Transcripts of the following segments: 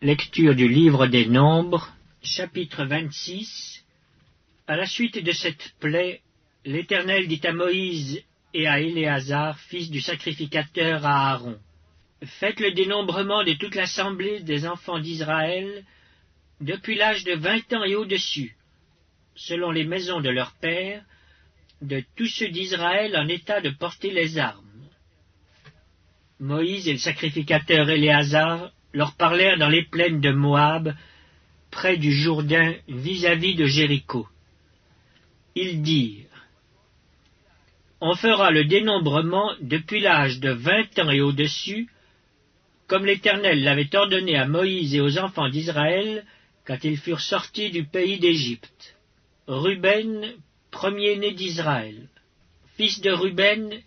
Lecture du livre des Nombres, chapitre 26. À la suite de cette plaie, l'Éternel dit à Moïse et à Éléazar, fils du sacrificateur à Aaron, « Faites le dénombrement de toute l'assemblée des enfants d'Israël, depuis l'âge de 20 ans et au-dessus, selon les maisons de leurs pères, de tous ceux d'Israël en état de porter les armes. » Moïse et le sacrificateur Éléazar leur parlèrent dans les plaines de Moab, près du Jourdain, vis-à-vis de Jéricho. Ils dirent, « On fera le dénombrement depuis l'âge de 20 ans et au-dessus, comme l'Éternel l'avait ordonné à Moïse et aux enfants d'Israël quand ils furent sortis du pays d'Égypte. Ruben, premier-né d'Israël. Fils de Ruben,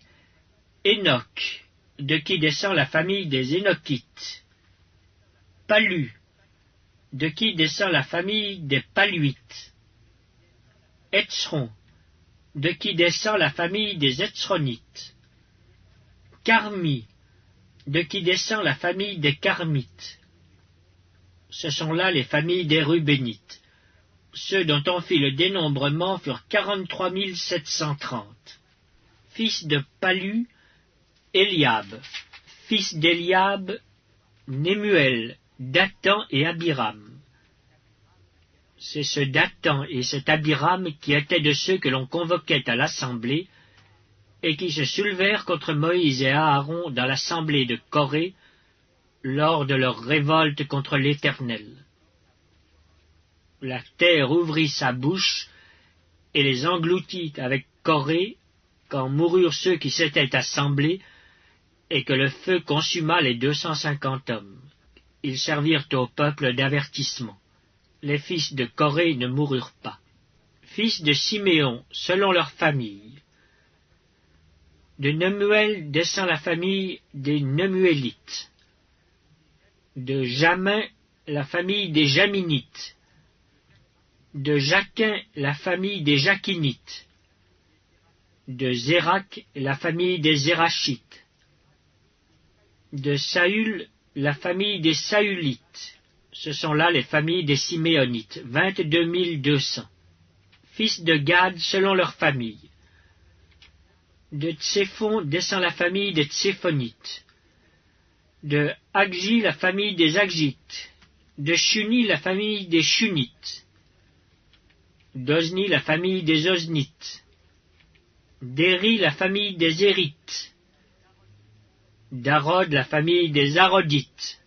Hénoch, de qui descend la famille des Hénochites. Pallu, de qui descend la famille des Palluites. Hetzron, de qui descend la famille des Hetzronites. Carmi, de qui descend la famille des Carmites. Ce sont là les familles des Rubénites. Ceux dont on fit le dénombrement furent 43 730. Fils de Pallu, Eliab. Fils d'Eliab, Nemuel, Dathan et Abiram. C'est ce Dathan et cet Abiram qui étaient de ceux que l'on convoquait à l'assemblée et qui se soulevèrent contre Moïse et Aaron dans l'assemblée de Corée lors de leur révolte contre l'Éternel. La terre ouvrit sa bouche et les engloutit avec Corée quand moururent ceux qui s'étaient assemblés et que le feu consuma les 250 hommes. Ils servirent au peuple d'avertissement. Les fils de Corée ne moururent pas. Fils de Siméon, selon leur famille. De Nemuel descend la famille des Nemuélites. De Jamin, la famille des Jaminites. De Jaquin, la famille des Jaquinites. De Zérak, la famille des Zérachites. De Saül, la famille des Saülites. Ce sont là les familles des Siméonites, 22 200. Fils de Gad selon leur famille. De Tséphon descend la famille des Tséphonites. De Aggi la famille des Aggites. De Shuni la famille des Shunites. D'Ozni la famille des Oznites. d'Éri la famille des Érites. d'Arod la famille des Arodites.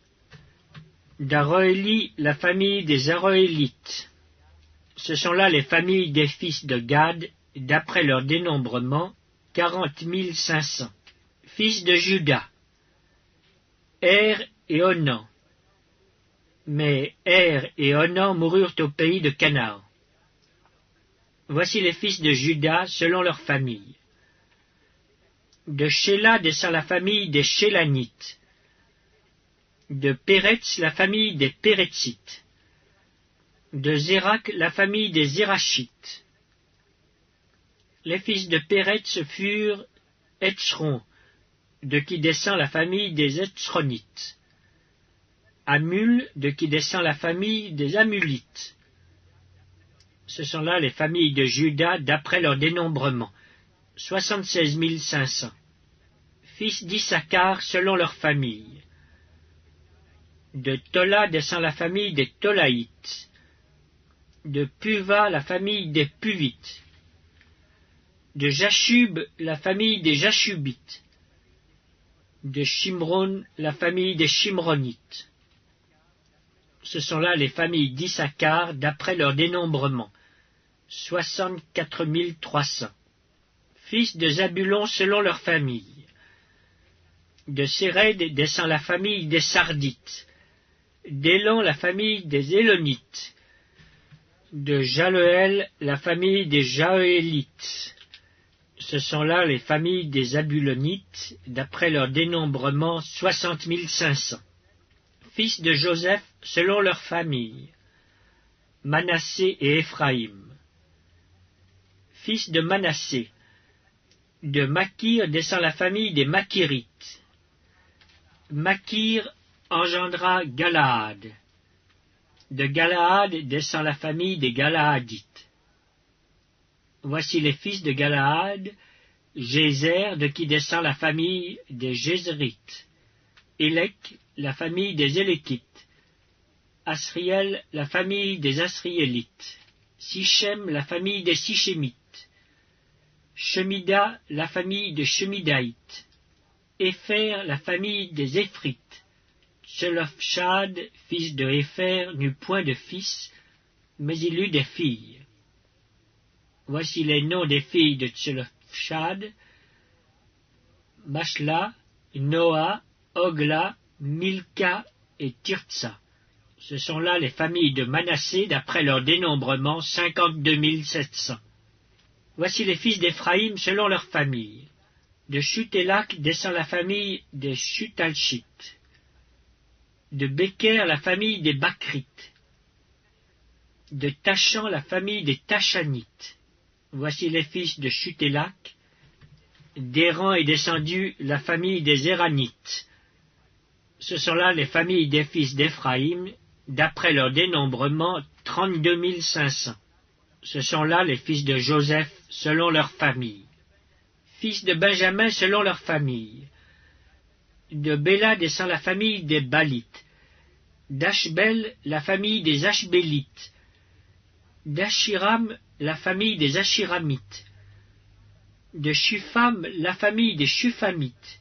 d'Aroéli la famille des Aroélites. Ce sont là les familles des fils de Gad, d'après leur dénombrement, 40 500. Fils de Juda, Er et Onan. Mais Er et Onan moururent au pays de Canaan. Voici les fils de Juda selon leur famille. De Shéla descend la famille des Shélanites. De Péretz la famille des Péretzites. De Zérak la famille des Zérachites. Les fils de Péretz furent Hetzron, de qui descend la famille des Hetzronites. Amul, de qui descend la famille des Amulites. Ce sont là les familles de Juda d'après leur dénombrement, 76 500. Fils d'Issachar selon leur famille. De Tola descend la famille des Tolaïtes. De Puva la famille des Puvites. De Jashub la famille des Jashubites. De Shimron la famille des Shimronites. Ce sont là les familles d'Issachar d'après leur dénombrement, 64 300. Fils de Zabulon selon leur famille. De Séred descend la famille des Sardites. d'Élan la famille des Élonites. De Jaleel la famille des Jaélites. Ce sont là les familles des Zabulonites, d'après leur dénombrement, 60 500. Fils de Joseph selon leur famille. Manassé et Éphraïm. Fils de Manassé. De Makir descend la famille des Makirites. Makir engendra Galaad. De Galaad descend la famille des Galaadites. Voici les fils de Galaad, Jézer, de qui descend la famille des Jézérites, Élec, la famille des Éléquites, Asriel, la famille des Asriélites, Sichem, la famille des Sichémites, Shemida, la famille des Shemidaïtes, Épher, la famille des Éphrites. Tselofchad, fils de Épher, n'eut point de fils, mais il eut des filles. Voici les noms des filles de Tselofchad: Mashla, Noa, Ogla, Milka et Tirtsa. Ce sont là les familles de Manassé, d'après leur dénombrement, 52 700. Voici les fils d'Éphraïm selon leur famille. De Chutélak descend la famille des Chutalchites. De Béker, la famille des Bakrites. De Tachan, la famille des Tachanites. Voici les fils de Chutélak. D'Héran est descendue la famille des Héranites. Ce sont là les familles des fils d'Éphraïm, d'après leur dénombrement, 32 500. Ce sont là les fils de Joseph, selon leur famille. Fils de Benjamin, selon leur famille. De Béla descend la famille des Balites. d'Ashbel, la famille des Ashbélites. d'Ashiram, la famille des Ashiramites. De Shufam, la famille des Shufamites.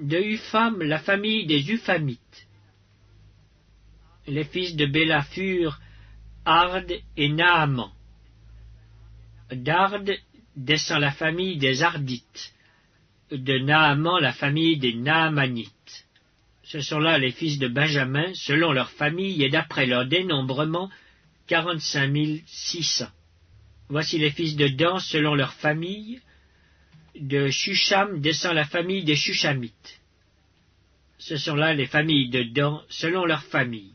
De Upham, la famille des Uphamites. Les fils de Béla furent Ard et Naaman. d'Ard descend la famille des Ardites. De Naaman, la famille des Naamanites. Ce sont là les fils de Benjamin, selon leur famille et d'après leur dénombrement, 45 600. Voici les fils de Dan, selon leur famille. De Shusham descend la famille des Shushamites. Ce sont là les familles de Dan, selon leur famille.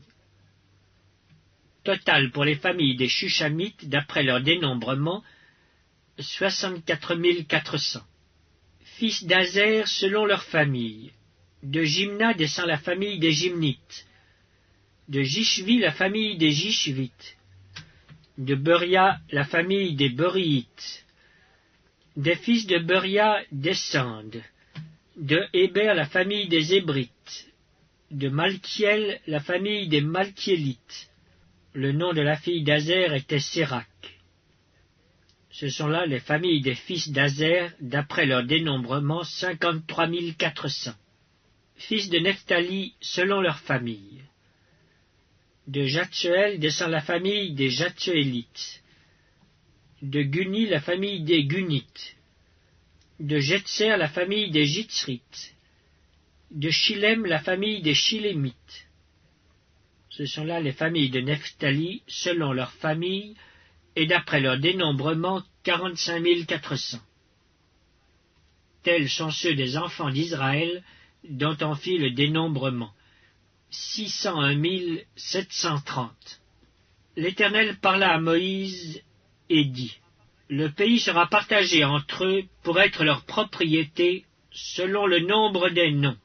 Total pour les familles des Shushamites, d'après leur dénombrement, 64 400. Fils d'Azer, selon leur famille. De Jimna descend la famille des Jimnites. De Jishvi, la famille des Jishvites. De Beria, la famille des Beriites. Des fils de Beria descendent. De Héber, la famille des Hébrites. De Malkiel, la famille des Malkiélites. Le nom de la fille d'Azer était Sérac. Ce sont là les familles des fils d'Azer, d'après leur dénombrement, 53 400. Fils de Nephtali, selon leur famille. De Jatsuel descend la famille des Jatsuélites. De Guni, la famille des Gunites. De Jetser, la famille des Jitzrites. De Shilem, la famille des Shilémites. Ce sont là les familles de Nephtali, selon leur famille, et d'après leur dénombrement, 45 400. Tels sont ceux des enfants d'Israël, dont on fit le dénombrement. 601 730. L'Éternel parla à Moïse et dit: Le pays sera partagé entre eux pour être leur propriété, selon le nombre des noms.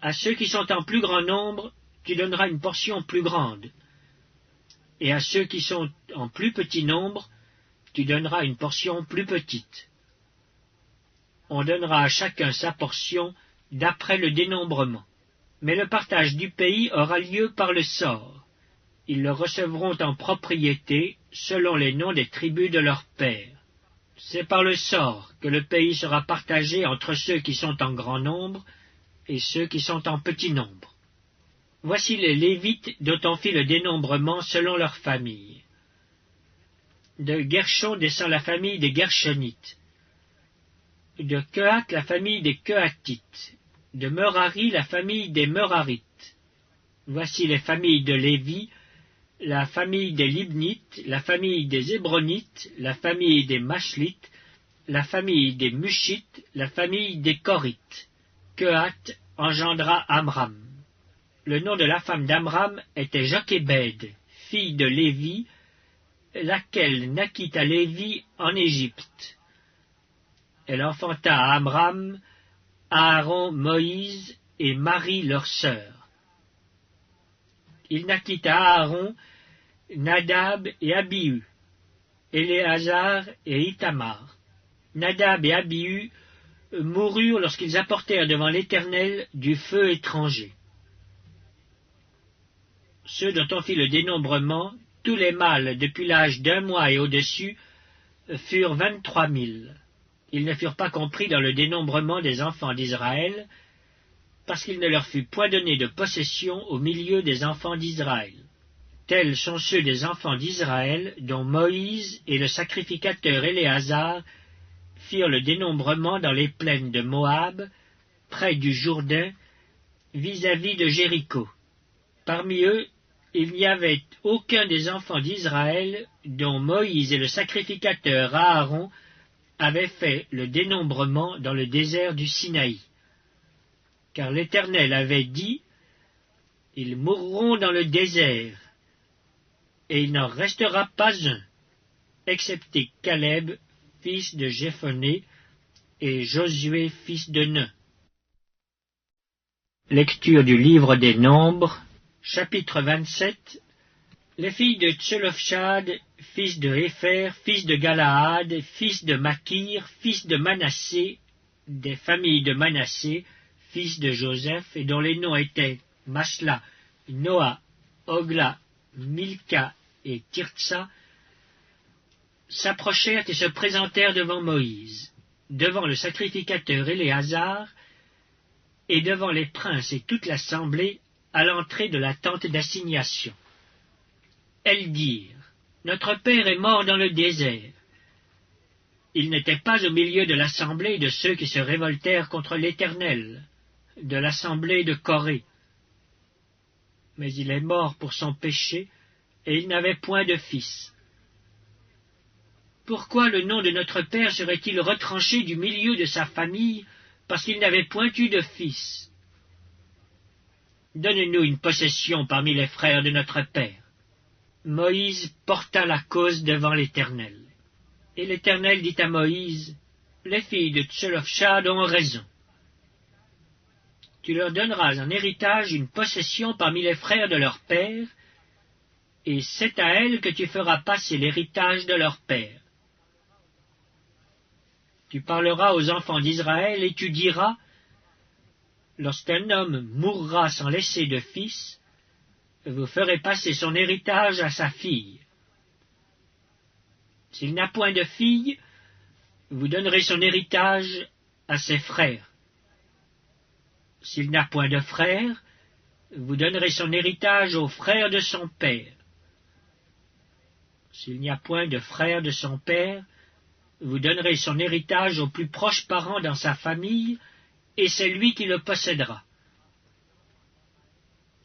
À ceux qui sont en plus grand nombre, tu donneras une portion plus grande, et à ceux qui sont en plus petit nombre, tu donneras une portion plus petite. On donnera à chacun sa portion d'après le dénombrement. Mais le partage du pays aura lieu par le sort. Ils le recevront en propriété selon les noms des tribus de leurs pères. C'est par le sort que le pays sera partagé entre ceux qui sont en grand nombre et ceux qui sont en petit nombre. Voici les Lévites dont on fit le dénombrement selon leur famille. De Gershon descend la famille des Gershonites. De Kehat, la famille des Kehatites. De Merari, la famille des Merarites. Voici les familles de Lévi, la famille des Libnites, la famille des Hébronites, la famille des Machlites, la famille des Mushites, la famille des Korites. Kehat engendra Amram. Le nom de la femme d'Amram était Jochébed, fille de Lévi, laquelle naquit à Lévi en Égypte. Elle enfanta à Amram, Aaron, Moïse et Marie leur sœur. il naquit à Aaron Nadab et Abihu, Éléazar et Ithamar. Nadab et Abihu moururent lorsqu'ils apportèrent devant l'Éternel du feu étranger. Ceux dont on fit le dénombrement, tous les mâles depuis l'âge d'1 mois et au-dessus, furent 23 000. Ils ne furent pas compris dans le dénombrement des enfants d'Israël, parce qu'il ne leur fut point donné de possession au milieu des enfants d'Israël. Tels sont ceux des enfants d'Israël dont Moïse et le sacrificateur Éléazar firent le dénombrement dans les plaines de Moab, près du Jourdain, vis-à-vis de Jéricho. Parmi eux, il n'y avait aucun des enfants d'Israël dont Moïse et le sacrificateur Aaron avaient fait le dénombrement dans le désert du Sinaï. Car l'Éternel avait dit, « Ils mourront dans le désert, et il n'en restera pas un, excepté Caleb, fils de Jéphoné, et Josué, fils de Nun. » Lecture du livre des Nombres, chapitre 27. Les filles de Tselofchad, fils de Hépher, fils de Galaad, fils de Makir, fils de Manassé, des familles de Manassé, fils de Joseph, et dont les noms étaient Masla, Noa, Ogla, Milka et Tirtsa, s'approchèrent et se présentèrent devant Moïse, devant le sacrificateur Éléazar, et devant les princes et toute l'assemblée, à l'entrée de la tente d'assignation. Elles dirent, « Notre père est mort dans le désert. » Il n'était pas au milieu de l'assemblée de ceux qui se révoltèrent contre l'Éternel, de l'assemblée de Corée. Mais il est mort pour son péché, et il n'avait point de fils. Pourquoi le nom de notre père serait-il retranché du milieu de sa famille, parce qu'il n'avait point eu de fils? Donne-nous une possession parmi les frères de notre père. Moïse porta la cause devant l'Éternel. Et l'Éternel dit à Moïse, « Les filles de Tselofchad ont raison. Tu leur donneras en héritage une possession parmi les frères de leur père, et c'est à elles que tu feras passer l'héritage de leur père. Tu parleras aux enfants d'Israël et tu diras, lorsqu'un homme mourra sans laisser de fils, vous ferez passer son héritage à sa fille. S'il n'a point de fille, vous donnerez son héritage à ses frères. S'il n'a point de frères, vous donnerez son héritage aux frères de son père. S'il n'y a point de frères de son père, vous donnerez son héritage aux plus proches parents dans sa famille, et c'est lui qui le possédera.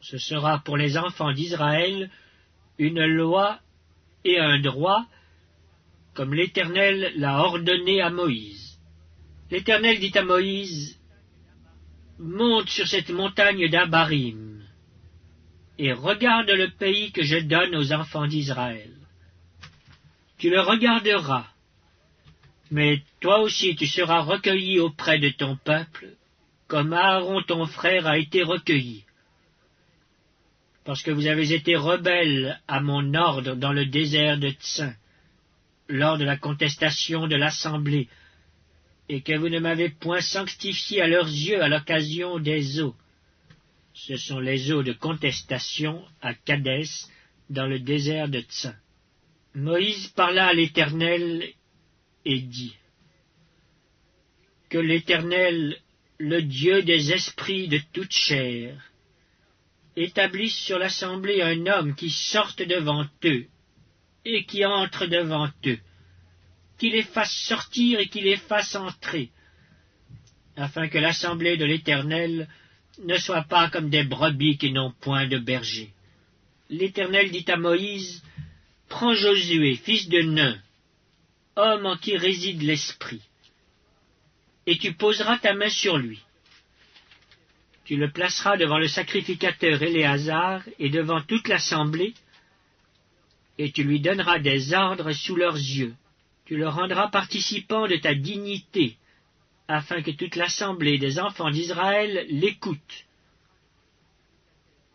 Ce sera pour les enfants d'Israël une loi et un droit, comme l'Éternel l'a ordonné à Moïse. L'Éternel dit à Moïse, « Monte sur cette montagne d'Abarim, et regarde le pays que je donne aux enfants d'Israël. Tu le regarderas, mais toi aussi tu seras recueilli auprès de ton peuple, comme Aaron ton frère a été recueilli. Parce que vous avez été rebelles à mon ordre dans le désert de Tsin, lors de la contestation de l'assemblée, et que vous ne m'avez point sanctifié à leurs yeux à l'occasion des eaux. Ce sont les eaux de contestation à Kadès, dans le désert de Tsin. Moïse parla à l'Éternel et dit, « Que l'Éternel, le Dieu des esprits de toute chair, établisse sur l'assemblée un homme qui sorte devant eux, et qui entre devant eux, qui les fasse sortir et qui les fasse entrer, afin que l'assemblée de l'Éternel ne soit pas comme des brebis qui n'ont point de berger. » L'Éternel dit à Moïse, « Prends Josué, fils de Nun, homme en qui réside l'Esprit, et tu poseras ta main sur lui. Tu le placeras devant le sacrificateur Éléazar et devant toute l'assemblée, et tu lui donneras des ordres sous leurs yeux. Tu le rendras participant de ta dignité, afin que toute l'assemblée des enfants d'Israël l'écoute.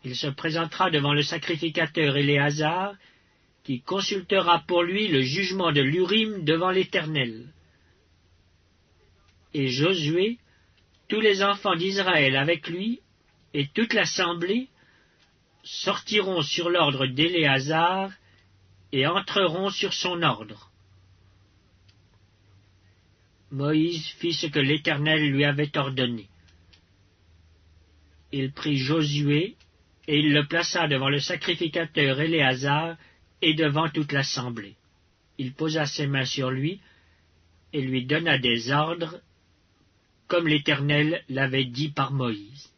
Il se présentera devant le sacrificateur Éléazar, qui consultera pour lui le jugement de l'Urim devant l'Éternel. Et Josué, tous les enfants d'Israël avec lui, et toute l'assemblée, sortiront sur l'ordre d'Éléazar et entreront sur son ordre. Moïse fit ce que l'Éternel lui avait ordonné. Il prit Josué, et il le plaça devant le sacrificateur Éléazar et devant toute l'assemblée. Il posa ses mains sur lui et lui donna des ordres, comme l'Éternel l'avait dit par Moïse.